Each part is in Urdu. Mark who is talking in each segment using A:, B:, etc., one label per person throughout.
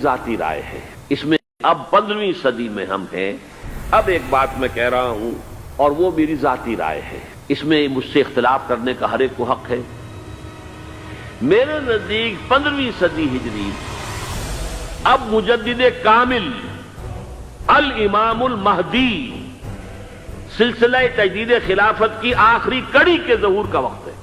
A: ذاتی رائے ہے اس میں. اب 15ویں صدی میں ہم ہیں. اب ایک بات میں کہہ رہا ہوں اور وہ میری ذاتی رائے ہے، اس میں مجھ سے اختلاف کرنے کا ہر ایک کو حق ہے. میرے نزدیک 15ویں صدی ہجری اب مجدد کامل الامام المہدی سلسلہ تجدید خلافت کی آخری کڑی کے ظہور کا وقت ہے.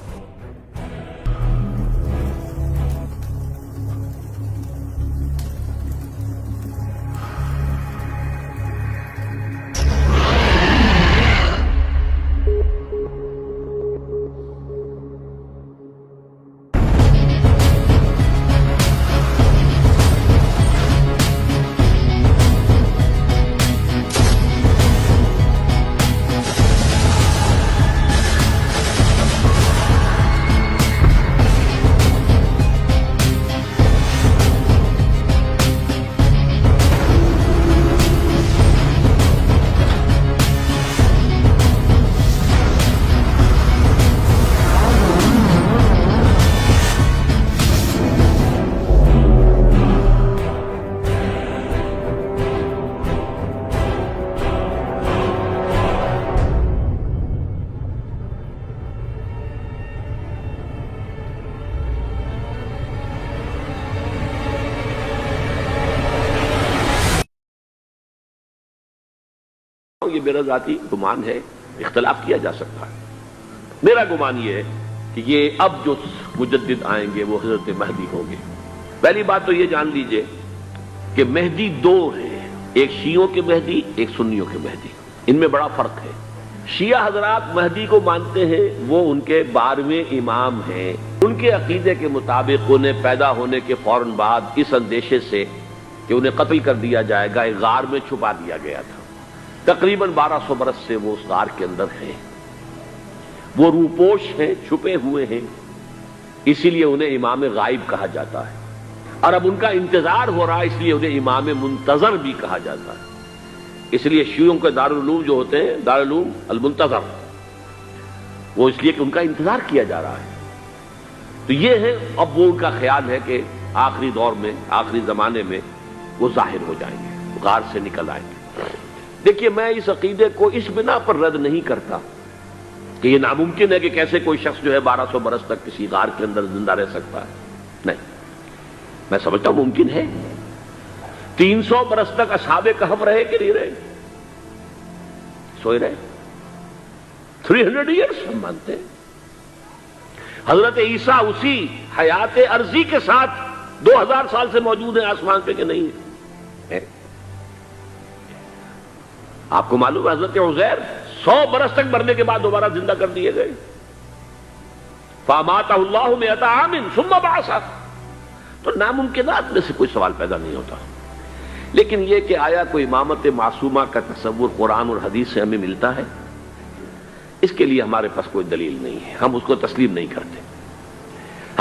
A: یہ میرا ذاتی گمان ہے، اختلاف کیا جا سکتا ہے. میرا گمان یہ ہے کہ یہ اب جو مجدد آئیں گے وہ حضرت مہدی ہوں گے. پہلی بات تو یہ جان لیجئے کہ مہدی دو ہیں، ایک شیعوں کے مہدی، ایک سنیوں کے مہدی. ان میں بڑا فرق ہے. شیعہ حضرات مہدی کو مانتے ہیں، وہ ان کے 12ویں امام ہیں. ان کے عقیدے کے مطابق انہیں پیدا ہونے کے فوراً بعد اس اندیشے سے کہ انہیں قتل کر دیا جائے گا ایک غار میں چھپا دیا گیا تھا. تقریباً 1200 برس سے وہ اس غار کے اندر ہیں. وہ روپوش ہیں، چھپے ہوئے ہیں، اسی لیے انہیں امام غائب کہا جاتا ہے. اور اب ان کا انتظار ہو رہا ہے، اس لیے انہیں امام منتظر بھی کہا جاتا ہے. اس لیے شیعوں کے دارالعلوم جو ہوتے ہیں دارالعلوم المنتظر، وہ اس لیے کہ ان کا انتظار کیا جا رہا ہے. تو یہ ہے اب وہ ان کا خیال ہے کہ آخری دور میں، آخری زمانے میں وہ ظاہر ہو جائیں گے، غار سے نکل آئیں گے. دیکھیے میں اس عقیدے کو اس بنا پر رد نہیں کرتا کہ یہ ناممکن ہے کہ کیسے کوئی شخص جو ہے 1200 برس تک کسی غار کے اندر زندہ رہ سکتا ہے. نہیں، میں سمجھتا ہوں ممکن ہے. 300 برس تک اصحاب کہف رہے کہ نہیں رہے؟ سوئے رہے. 300 ایئرس ہم مانتے ہیں. حضرت عیسیٰ اسی حیات عرضی کے ساتھ 2000 سال سے موجود ہیں آسمان پہ کہ نہیں ہے؟ آپ کو معلوم ہے حضرت عزیر 100 برس تک مرنے کے بعد دوبارہ زندہ کر دیے گئے. فَأَمَاتَهُ اللَّهُ مِئَةَ عَامٍ ثُمَّ بَعَثَهُ. تو ناممکنات میں سے کوئی سوال پیدا نہیں ہوتا. لیکن یہ کہ آیا کوئی امامت معصومہ کا تصور قرآن اور حدیث سے ہمیں ملتا ہے، اس کے لیے ہمارے پاس کوئی دلیل نہیں ہے. ہم اس کو تسلیم نہیں کرتے.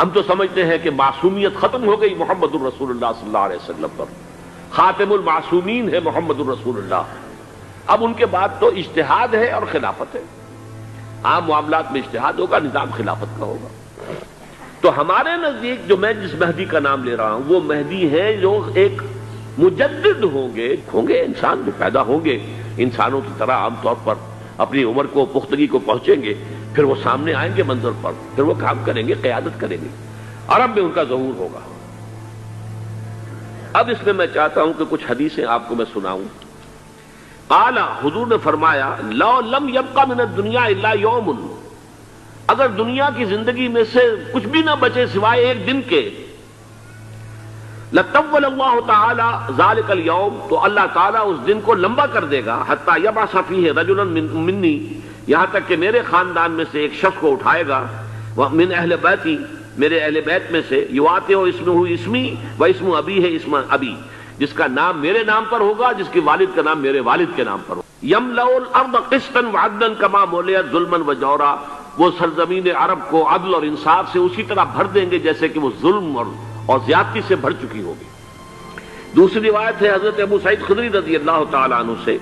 A: ہم تو سمجھتے ہیں کہ معصومیت ختم ہو گئی محمد الرسول اللہ صلی اللہ علیہ وسلم پر. خاتم المعصومین ہے محمد الرسول اللہ. اب ان کے بعد تو اجتہاد ہے اور خلافت ہے. عام معاملات میں اجتہاد ہوگا، نظام خلافت کا ہوگا. تو ہمارے نزدیک جو میں جس مہدی کا نام لے رہا ہوں وہ مہدی ہیں جو ایک مجدد ہوں گے انسان جو پیدا ہوں گے انسانوں کی طرح عام طور پر اپنی عمر کو، پختگی کو پہنچیں گے، پھر وہ سامنے آئیں گے منظر پر، پھر وہ کام کریں گے، قیادت کریں گے. عرب میں ان کا ظہور ہوگا. اب اس میں میں چاہتا ہوں کہ کچھ حدیثیں آپ کو میں سناؤں. قال، حضور نے فرمایا، لو لم یبقى من الدنیا الا یوم، اگر دنیا کی زندگی میں سے کچھ بھی نہ بچے سوائے ایک دن کے، لطول اللہ تعالی ذلک اليوم، تو اللہ تعالیٰ اس دن کو لمبا کر دے گا، حتی یبعث فیہ رجلا منی، یہاں تک کہ میرے خاندان میں سے ایک شخص کو اٹھائے گا، من اہل بیتی، میرے اہل بیت میں سے، یواطئ اسمہ اسمی و اسم ابی ہے اسم ابی، جس کا نام میرے نام پر ہوگا، جس کے والد کا نام میرے والد کے نام پر ہوگا. یملأ الارض قسطا وعدلا کما ملئت ظلما وجورا، وہ سرزمین عرب کو عدل اور انصاف سے اسی طرح بھر دیں گے جیسے کہ وہ ظلم اور زیادتی سے بھر چکی ہوگی. دوسری روایت ہے حضرت ابو سعید خدری رضی اللہ تعالی عنہ سے،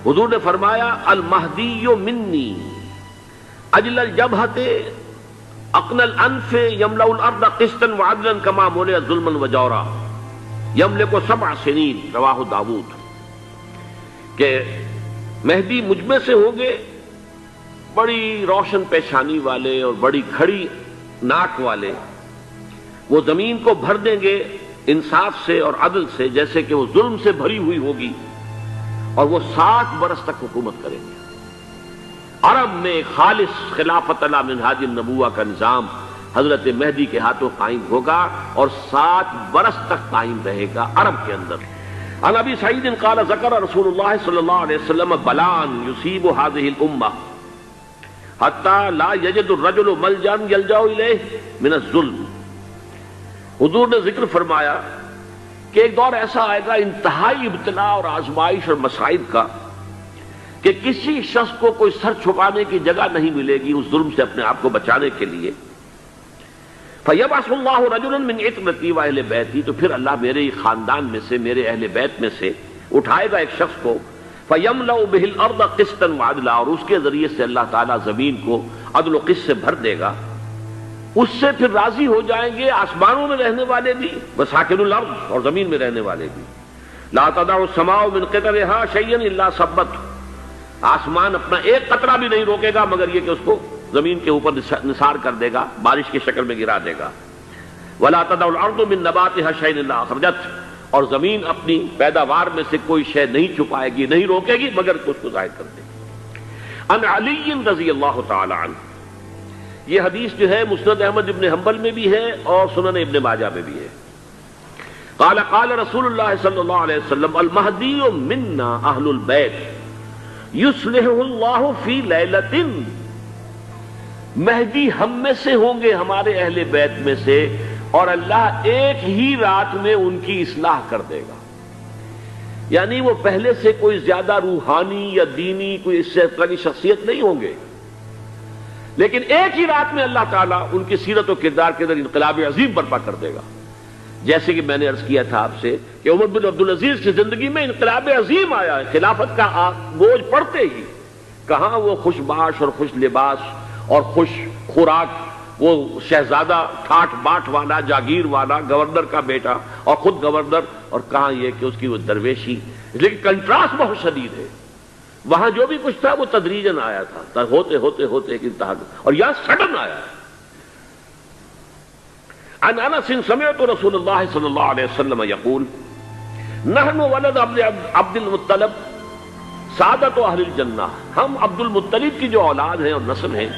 A: حضور نے فرمایا، المہدی منی اجل الجبہۃ اقن الانف یملأ الارض قسطا وعدلا کما ملئت ظلما وجورا. یملک 7 سنین رواہ داود، کہ مہدی مجھ میں سے ہوں گے بڑی روشن پیشانی والے اور بڑی کھڑی ناک والے، وہ زمین کو بھر دیں گے انصاف سے اور عدل سے، جیسے کہ وہ ظلم سے بھری ہوئی ہوگی، اور وہ 7 برس تک حکومت کریں گے۔ عرب میں خالص خلافت علی منہاج النبوہ کا نظام حضرت مہدی کے ہاتھوں قائم ہوگا اور 7 برس تک قائم رہے گا عرب کے اندر۔ عن ابی سعید قال ذکر رسول اللہ صلی اللہ علیہ وسلم بلان یصیب هذه الامہ حتی لا یجد الرجل ملجا یلجا الیہ من الظلم۔ حضور نے ذکر فرمایا کہ ایک دور ایسا آئے گا انتہائی ابتلاء اور آزمائش اور مصائب کا، کہ کسی شخص کو کوئی سر چھپانے کی جگہ نہیں ملے گی اس ظلم سے اپنے آپ کو بچانے کے لیے۔ فَيَبْعَثُ اللَّهُ رَجُلًا مِّنْ عِتْرَتِي وَأَهْلِ بَيْتِي، تو پھر اللہ میرے خاندان میں سے، میرے اہل بیت میں سے اٹھائے گا ایک شخص کو، فَيَمْلَأُ بِهِ الْأَرْضَ قِسْطًا وَعَدْلًا، اور اس کے ذریعے سے اللہ تعالیٰ زمین کو عدل و قسط سے بھر دے گا۔ اس سے پھر راضی ہو جائیں گے آسمانوں میں رہنے والے بھی، وَسَاكِنُ الْأَرْضِ، اور زمین میں رہنے والے بھی۔ لَا تَدَعُ السَّمَاءُ مِنْ قِطَرِهَا شَيْئًا إِلَّا صَبَّتْهُ، آسمان اپنا ایک قطرہ بھی نہیں روکے گا مگر یہ کہ اس کو زمین کے اوپر نثار کر دے گا، بارش کی شکل میں گرا دے گا۔ وَلَا تَدَعُ الْأَرْضُ مِن نَبَاتِهَا شَيْئًا إِلَّا أَخْرَجَتْهُ، اور زمین اپنی پیداوار میں سے کوئی شے نہیں چھپائے گی، نہیں روکے گی مگر اس کو ظاہر کر دے گی۔ عن علی رضی اللہ تعالی عنہ، یہ حدیث جو ہے مسند احمد ابن حنبل میں بھی ہے اور سنن ابن ماجہ میں بھی ہے۔ قال قال رسول اللہ صلی اللہ علیہ وسلم المہدی منا اہل البیت یصلحہ اللہ فی لیلۃ، مہدی ہم میں سے ہوں گے، ہمارے اہل بیت میں سے، اور اللہ ایک ہی رات میں ان کی اصلاح کر دے گا۔ یعنی وہ پہلے سے کوئی زیادہ روحانی یا دینی کوئی اس سے بڑی شخصیت نہیں ہوں گے، لیکن ایک ہی رات میں اللہ تعالیٰ ان کی سیرت و کردار کے اندر انقلاب عظیم برپا کر دے گا۔ جیسے کہ میں نے عرض کیا تھا آپ سے کہ عمر بن عبدالعزیز کی زندگی میں انقلاب عظیم آیا ہے، خلافت کا بوجھ پڑتے ہی کہاں وہ خوش باش اور خوش لباس اور خوش خوراک، وہ شہزادہ ٹھاٹ باٹ والا، جاگیر والا، گورنر کا بیٹا اور خود گورنر، اور کہاں یہ کہ اس کی وہ درویشی، لیکن کنٹراسٹ بہت شدید ہے۔ وہاں جو بھی کچھ تھا وہ تدریجاً آیا تھا، ہوتے ہوتے ہوتے ایک انتہا، اور یہاں سڈن آیا ہے۔ عن انس سمعت رسول اللہ صلی اللہ علیہ وسلم یقول نحن ولد عبد المطلب سعادت اہل الجنہ، ہم عبد المطلب کی جو اولاد ہیں اور نسل ہیں،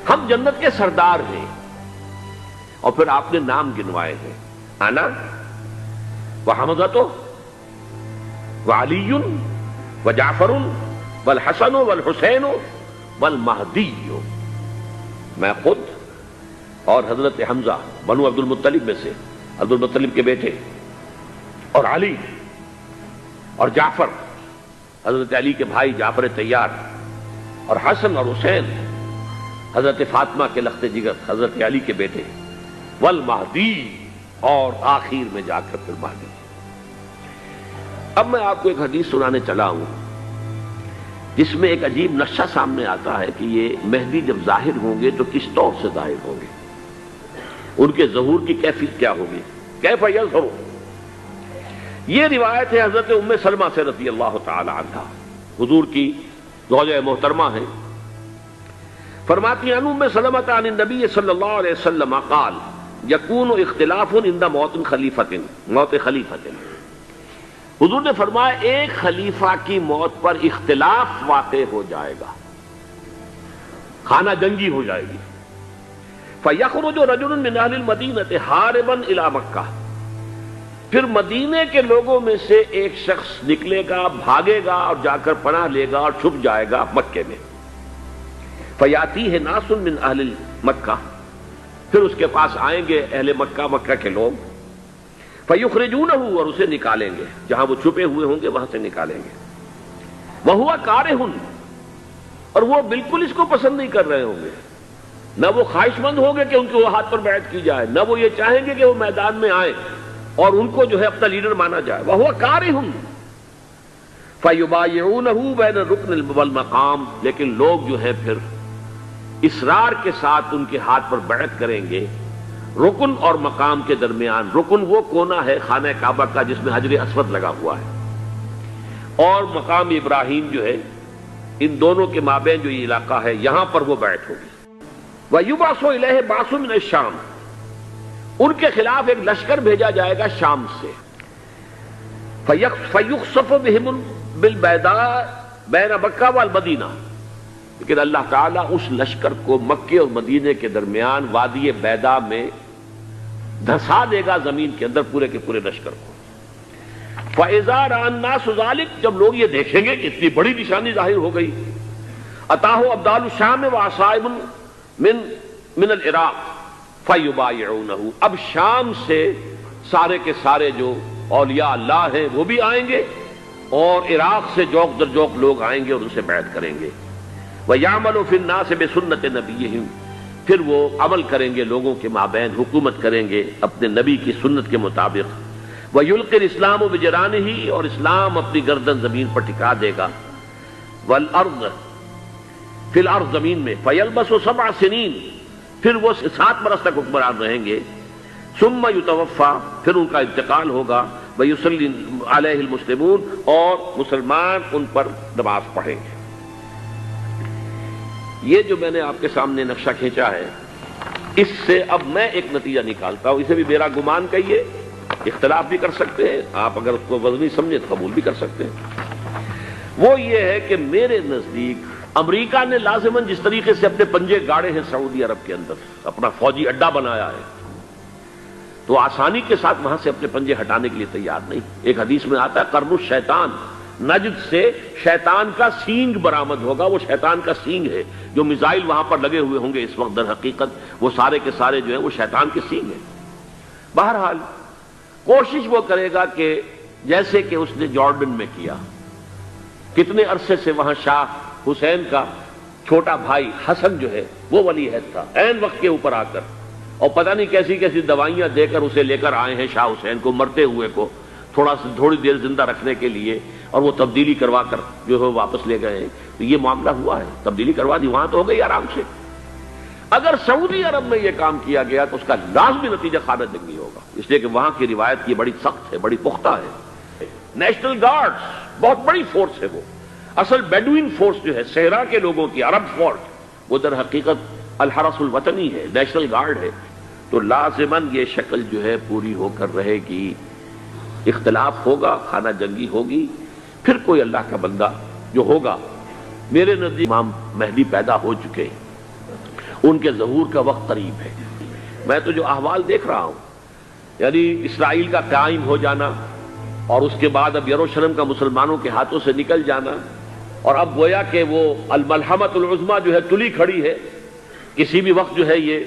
A: ہم جنت کے سردار ہیں۔ اور پھر آپ نے نام گنوائے ہیں، انا وحمزۃ وعلی وجعفر والحسن والحسین والمہدی، میں خود اور حضرت حمزہ بنو عبد المطلب میں سے، عبد المطلب کے بیٹے، اور علی اور جعفر حضرت علی کے بھائی جعفر طیار، اور حسن اور حسین حضرت فاطمہ کے لخت جگر حضرت علی کے بیٹے، والمہدی، اور آخر میں جا کر پھر مہدی۔ اب میں آپ کو ایک حدیث سنانے چلا ہوں جس میں ایک عجیب نقشہ سامنے آتا ہے کہ یہ مہدی جب ظاہر ہوں گے تو کس طور سے ظاہر ہوں گے، ان کے ظہور کی کیفیت کیا ہوگی، کیف یظہر۔ یہ روایت ہے حضرت ام سلمہ سے رضی اللہ تعالی عنہا، حضور کی زوجہ محترمہ ہیں، فرماتی ہیں ام سلمہ عن النبی صلی اللہ علیہ وسلم قال یکون اختلاف عند موت خلیفۃ، حضور نے فرمایا ایک خلیفہ کی موت پر اختلاف واقع ہو جائے گا، خانہ جنگی ہو جائے گی۔ فَيَخْرُجُ رَجُلٌ مِّنْ أَهْلِ الْمَدِينَةِ حَارِبًا إِلَىٰ مَكَّةَ، پھر مدینے کے لوگوں میں سے ایک شخص نکلے گا، بھاگے گا اور جا کر پناہ لے گا اور چھپ جائے گا مکے میں۔ فَيَأْتِيهِ نَاسٌ مِّنْ أَهْلِ مَكَّةِ، پھر اس کے پاس آئیں گے اہل مکہ، مکہ کے لوگ، فَيُخْرِجُونَهُ، اور اسے نکالیں گے، جہاں وہ چھپے ہوئے ہوں گے وہاں سے نکالیں گے، وَهُوَ كَارِهٌ، اور وہ بالکل اس کو پسند نہیں کر رہے ہوں گے، نہ وہ خواہش مند ہوں گے کہ ان کے ہاتھ پر بیعت کی جائے، نہ وہ یہ چاہیں گے کہ وہ میدان میں آئیں اور ان کو جو ہے اپنا لیڈر مانا جائے۔ وَهُوَ كَارِهٌ فَيُبَايِعُونَهُ بَيْنَ الرُّكْنِ وَالْمَقَامِ، لیکن لوگ جو ہے پھر اصرار کے ساتھ ان کے ہاتھ پر بیعت کریں گے رکن اور مقام کے درمیان، رکن وہ کونا ہے خانہ کعبہ کا جس میں حجر اسود لگا ہوا ہے، اور مقام ابراہیم جو ہے، ان دونوں کے مابین جو یہ علاقہ ہے یہاں پر وہ بیعت ہوگی۔ وَيُبْعَثُ إِلَيْهِ بَعْثٌ مِنَ الشَّامِ، ان کے خلاف ایک لشکر بھیجا جائے گا شام سے۔ فَيُخْسَفُ بِهِمْ بِالْبَيْضَاءِ بَيْنَ مَکہ وَالْمَدِینَہ، لیکن اللہ تعالیٰ اس لشکر کو مکے اور مدینے کے درمیان وادی بیضاء میں دھسا دے گا، زمین کے اندر پورے کے پورے لشکر کو۔ فَإِذَا رَأَى النَّاسُ ذَلِكَ، جب لوگ یہ دیکھیں گے کہ اتنی بڑی نشانی ظاہر ہو گئی، أَتَاهُ أَبْدَالُ الشَّامِ وَعَصَائِبٌ من العراق فَيُبَايِعُونَهُ، اب شام سے سارے کے سارے جو اولیاء اللہ ہیں وہ بھی آئیں گے، اور عراق سے جوق در جوق لوگ آئیں گے اور ان سے بیعت کریں گے۔ وَيَعْمَلُ فِي النَّاسِ بِسُنَّةِ نَبِيِّهِمْ، پھر وہ عمل کریں گے لوگوں کے مابین، حکومت کریں گے اپنے نبی کی سنت کے مطابق۔ وَيُلْقِي الْإِسْلَامُ بِجَرَانِهِ، اور اسلام اپنی گردن زمین پر ٹکا دے گا۔ وَالْأَرْض فی الارض، زمین میں۔ فَيَلْبَسُ 7 سنین، پھر وہ 7 برس تک حکمران رہیں گے۔ ثُمَّ يُتَوَفَّى، پھر ان کا انتقال ہوگا۔ وَيُصَلِّي عَلَيْهِ الْمُسْلِمُونَ، اور مسلمان ان پر نماز پڑھیں گے۔ یہ جو میں نے آپ کے سامنے نقشہ کھینچا ہے، اس سے اب میں ایک نتیجہ نکالتا ہوں، اسے بھی میرا گمان کہیے، اختلاف بھی کر سکتے ہیں آپ، اگر اس کو وزنی سمجھے تو قبول بھی کر سکتے ہیں۔ وہ یہ ہے کہ میرے نزدیک امریکہ نے لازماً جس طریقے سے اپنے پنجے گاڑے ہیں سعودی عرب کے اندر، اپنا فوجی اڈا بنایا ہے، تو آسانی کے ساتھ وہاں سے اپنے پنجے ہٹانے کے لیے تیار نہیں۔ ایک حدیث میں آتا ہے قرن الشیطان، نجد سے شیطان کا سینگ برآمد ہوگا، وہ شیطان کا سینگ ہے، جو میزائل وہاں پر لگے ہوئے ہوں گے اس وقت، در حقیقت وہ سارے کے سارے جو ہیں وہ شیطان کے سینگ ہیں۔ بہرحال کوشش وہ کرے گا کہ جیسے کہ اس نے جارڈن میں کیا، کتنے عرصے سے وہاں شاہ حسین کا چھوٹا بھائی حسن جو ہے وہ ولی عہد تھا، عین وقت کے اوپر آ کر، اور پتہ نہیں کیسی کیسی دوائیاں دے کر اسے لے کر آئے ہیں شاہ حسین کو، مرتے ہوئے کو تھوڑی دیر زندہ رکھنے کے لیے، اور وہ تبدیلی کروا کر جو ہے واپس لے گئے ہیں۔ تو یہ معاملہ ہوا ہے، تبدیلی کروا دی، وہاں تو ہو گئی آرام سے۔ اگر سعودی عرب میں یہ کام کیا گیا تو اس کا لازمی نتیجہ خانہ جنگی ہوگا، اس لیے کہ وہاں کی روایت یہ بڑی سخت ہے، بڑی پختہ ہے۔ نیشنل گارڈز بہت بڑی فورس ہے، وہ اصل بیڈوین فورس جو ہے صحرا کے لوگوں کی، عرب فورس، وہ در حقیقت الحرس الوطنی ہے، نیشنل گارڈ ہے۔ تو لازماً یہ شکل جو ہے پوری ہو کر رہے گی، اختلاف ہوگا، خانہ جنگی ہوگی، پھر کوئی اللہ کا بندہ جو ہوگا، میرے نزدیک امام مہدی پیدا ہو چکے ہیں، ان کے ظہور کا وقت قریب ہے۔ میں تو جو احوال دیکھ رہا ہوں، یعنی اسرائیل کا قائم ہو جانا، اور اس کے بعد اب یروشلم کا مسلمانوں کے ہاتھوں سے نکل جانا، اور اب گویا کہ وہ الملحمۃ العظمیٰ جو ہے تلی کھڑی ہے، کسی بھی وقت جو ہے یہ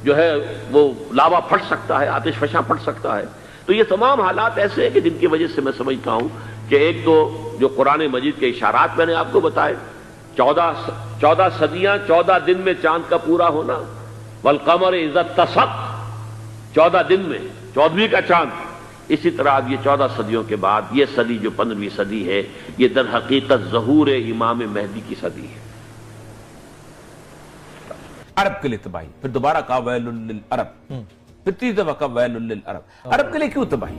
A: جو ہے وہ لاوا پھٹ سکتا ہے، آتش فشاں پھٹ سکتا ہے۔ تو یہ تمام حالات ایسے ہیں کہ جن کی وجہ سے میں سمجھتا ہوں کہ ایک تو جو قرآن مجید کے اشارات میں نے آپ کو بتائے، 14 صدیاں 14 دن میں چاند کا پورا ہونا، والقمر اذا اتسق، 14 دن میں 14ویں کا چاند۔ اسی طرح اب یہ 14 صدیوں کے بعد یہ صدی جو 15ویں صدی ہے، یہ در حقیقت ظہور امام مہدی کی صدی ہے۔
B: عرب کے لیے تباہی، پھر دوبارہ کہا ویل للعرب، پھر تیسری دفعہ کہا ویل للعرب۔ عرب کے لیے کیوں تباہی؟